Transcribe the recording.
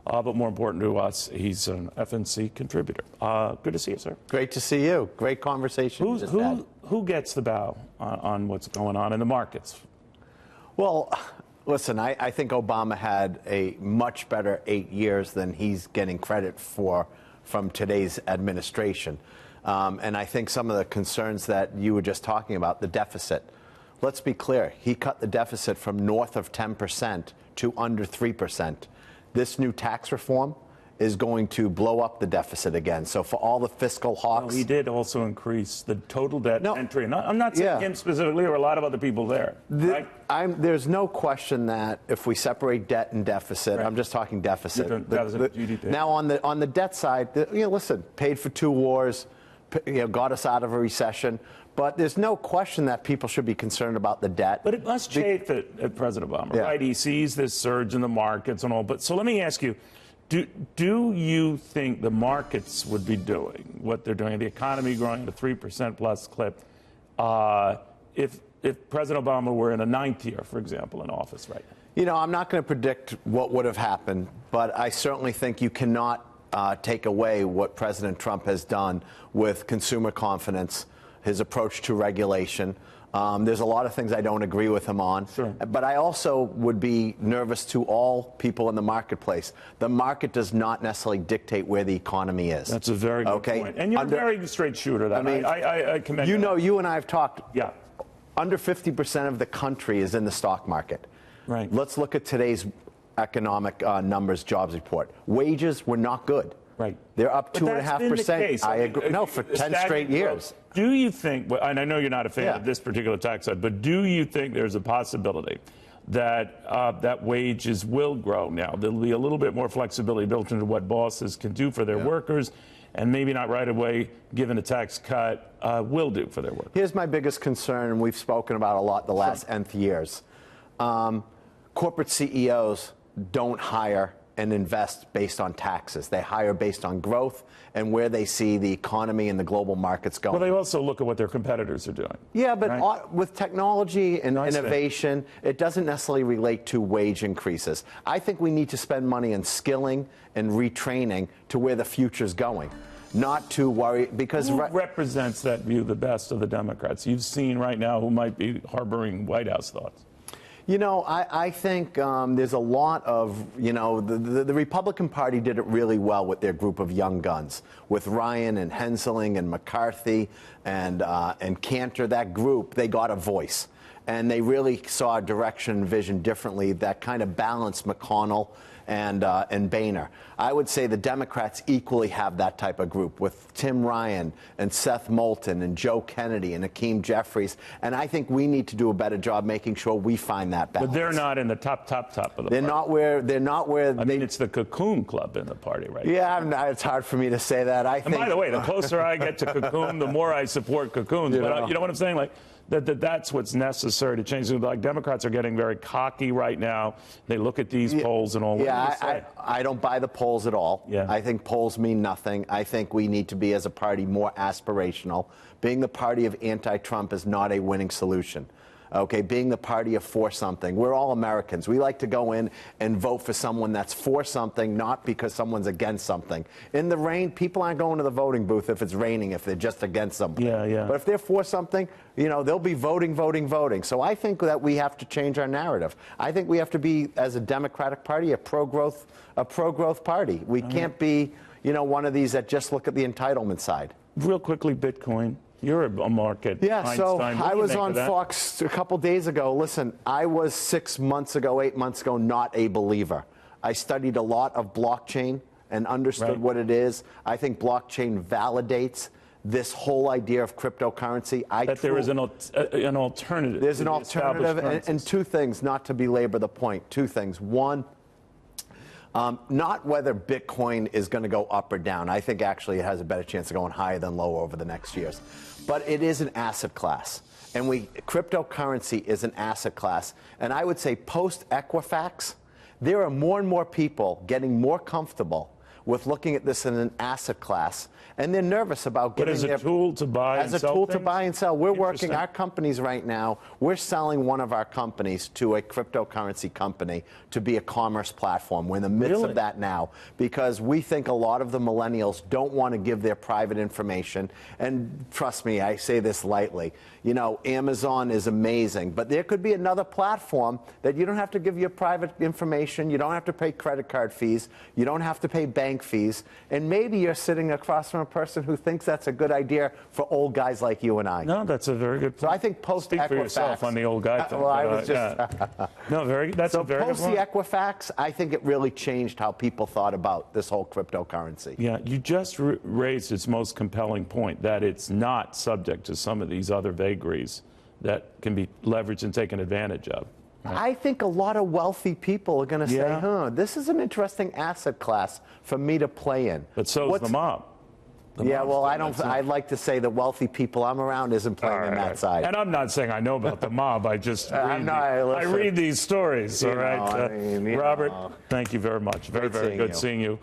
but more important to us, he's an FNC contributor. Good to see you, sir. Great to see you. Great conversation. Who gets the bow on what's going on in the markets? Well, listen, I think Obama had a much better 8 years than he's getting credit for from today's administration. And I think some of the concerns that you were just talking about, the deficit. Let's be clear. He cut the deficit from north of 10% to under 3%. This new tax reform is going to blow up the deficit again. So for all the fiscal hawks... Well, he did also increase the total debt entry. I'm not saying him specifically, or a lot of other people there. Right? There's no question that if we separate debt and deficit, I'm just talking deficit. GDP. Now on the debt side, listen, paid for 2 wars, got us out of a recession. But there's no question that people should be concerned about the debt. But it must chafe at President Obama, right? He sees this surge in the markets and all. But so let me ask you, do you think the markets would be doing what they're doing, the economy growing at a 3% plus clip, if President Obama were in a 9th year, for example, in office right now? I'm not going to predict what would have happened, but I certainly think you cannot take away what President Trump has done with consumer confidence, his approach to regulation. There's a lot of things I don't agree with him on. Sure. But I also would be nervous to all people in the marketplace. The market does not necessarily dictate where the economy is. That's a very good point. And you're a very straight shooter. I commend you. You and I have talked. Yeah. Under 50% of the country is in the stock market. Right. Let's look at today's economic numbers, jobs report. Wages were not good. Right. They're up 2.5%. I agree. No, for 10 straight years. Do you think, and I know you're not a fan of this particular tax side, but do you think there's a possibility that that wages will grow now? There'll be a little bit more flexibility built into what bosses can do for their workers, and maybe not right away, given a tax cut, will do for their workers? Here's my biggest concern, and we've spoken about a lot the last nth years. Corporate CEOs don't hire and invest based on taxes. They hire based on growth and where they see the economy and the global markets going. Well, they also look at what their competitors are doing. Yeah, but with technology and innovation, it doesn't necessarily relate to wage increases. I think we need to spend money on skilling and retraining to where the future's going. Not to worry, because... Who represents that view the best of the Democrats? You've seen right now who might be harboring White House thoughts. I think there's a lot of, the Republican Party did it really well with their group of young guns, with Ryan and Henseling and McCarthy and Cantor. That group, they got a voice. And they really saw a direction and vision differently that kind of balanced McConnell and Boehner. I would say the Democrats equally have that type of group with Tim Ryan and Seth Moulton and Joe Kennedy and Hakeem Jeffries. And I think we need to do a better job making sure we find that balance. But they're not in the top of the party. They're not where. I mean, it's the cocoon club in the party, right? Yeah, it's hard for me to say that. And by the way, the closer I get to cocoon, the more I support cocoons. But you know what I'm saying? Like, that's what's necessary to change. Like, Democrats are getting very cocky right now. They look at these polls and all. Yeah, I don't buy the polls at all. Yeah. I think polls mean nothing. I think we need to be, as a party, more aspirational. Being the party of anti-Trump is not a winning solution. Okay, being the party of for something. We're all Americans. We like to go in and vote for someone that's for something, not because someone's against something. In the rain, people aren't going to the voting booth if it's raining, if they're just against something. Yeah. But if they're for something, they'll be voting. So I think that we have to change our narrative. I think we have to be, as a Democratic Party, a pro-growth party. We can't be, one of these that just look at the entitlement side. Real quickly, Bitcoin. You're a market. Yeah, Einstein. so I was on Fox a couple days ago. Listen, I was 8 months ago, not a believer. I studied a lot of blockchain and understood what it is. I think blockchain validates this whole idea of cryptocurrency. There is an alternative. There's an alternative, and two things, not to belabor the point. Two things. One, not whether Bitcoin is going to go up or down. I think actually it has a better chance of going higher than lower over the next years. But it is an asset class. And cryptocurrency is an asset class. And I would say post-Equifax, there are more and more people getting more comfortable with looking at this in an asset class, and they're nervous about But getting as a tool to buy and as a sell tool to things? buy and sell. We're working Interesting. our companies right now. We're selling one of our companies to a cryptocurrency company to be a commerce platform. We're in the midst Really? of that now because we think a lot of the millennials don't want to give their private information. And trust me, I say this lightly. You know, Amazon is amazing, but there could be another platform that you don't have to give your private information. You don't have to pay credit card fees. You don't have to pay bank fees. And maybe you're sitting across from a person who thinks that's a good idea for old guys like you and I. No, that's a very good point. So I think post Speak for yourself Equifax. on the old guy thing. Well, I but, was just. yeah. No, that's So a very good post the point. Equifax, I think it really changed how people thought about this whole cryptocurrency. Yeah, you just raised its most compelling point, that it's not subject to some of these other vagaries that can be leveraged and taken advantage of. I think a lot of wealthy people are going to Yeah. say, this is an interesting asset class for me to play in. But so is the mob. The Yeah, mob's well, doing I don't. that too. I'd like to say the wealthy people I'm around isn't playing on that side. And I'm not saying I know about the mob. I just I'm read, not- I listen. read these stories. You All right, know, I mean, you Robert. know. Thank you very much. Very, Great very seeing good you. seeing you.